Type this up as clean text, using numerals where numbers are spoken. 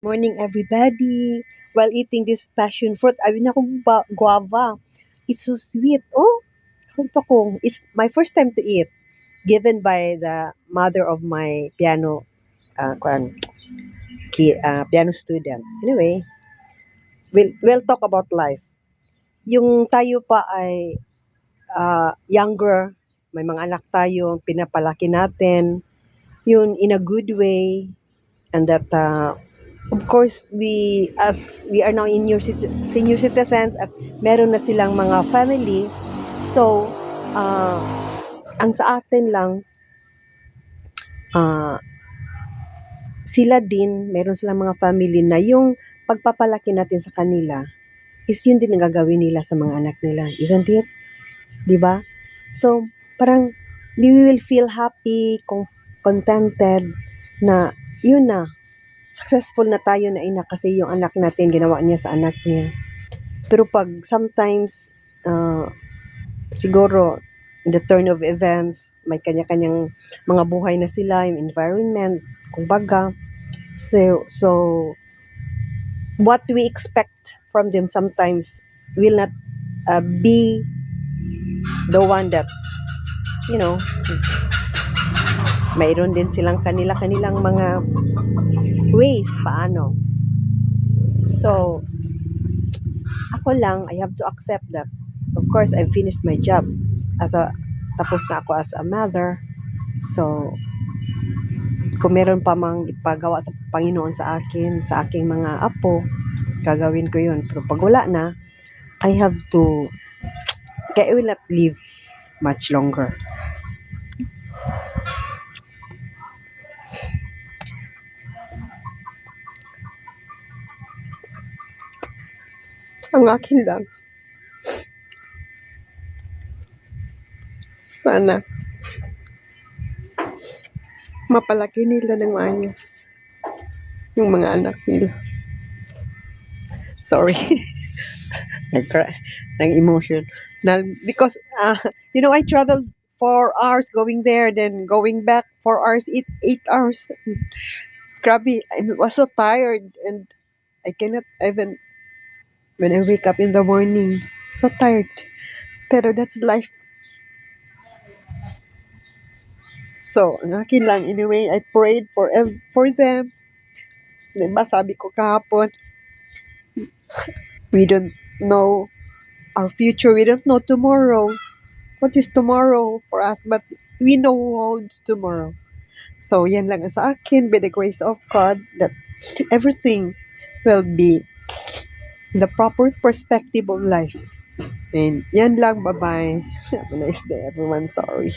Morning, everybody. While eating this passion fruit, ayun akong guava. It's so sweet. Oh, pa kong. It's my first time to eat. Given by the mother of my piano, piano student. Anyway, we'll talk about life. Yung tayo pa ay younger, may mga anak tayo, pinapalaki natin, yun in a good way, and that of course we are now in senior citizens at meron na silang mga family. So ang sa atin lang, uh, sila din meron silang mga family na yung pagpapalaki natin sa kanila is yun din ang gagawin nila sa mga anak nila, isn't it? Di ba? So parang we will feel happy, contented na yun na, successful na tayo na ina kasi yung anak natin ginawa niya sa anak niya. Pero pag sometimes, siguro, in the turn of events, may kanya-kanyang mga buhay na sila, yung environment, kumbaga. So what we expect from them sometimes will not be the one that, you know, mayroon din silang kanilang mga ways paano. So, ako lang, I have to accept that. Of course, I finished my job tapos na ako as a mother. So, kung meron pa mang ipagawa sa Panginoon sa akin, sa aking mga apo, gagawin ko yun. Pero pag wala na, I have to, kaya I will not live much longer. Ang akin lang, sana mapalaki nila ng maayos yung mga anak nila. Sorry. Nag-cry. Nag-emotion. Because, I traveled 4 hours going there, then going back 4 hours, 8 hours. Grabe, I was so tired and I cannot even, when I wake up in the morning, so tired. Pero that's life. So, ang akin lang, anyway, I prayed for them. Diba, sabi ko kahapon, we don't know our future. We don't know tomorrow. What is tomorrow for us? But we know who holds tomorrow. So, yan lang sa akin, by the grace of God, that everything will be the proper perspective of life. And yan lang, bye-bye. Have a nice day, everyone. Sorry.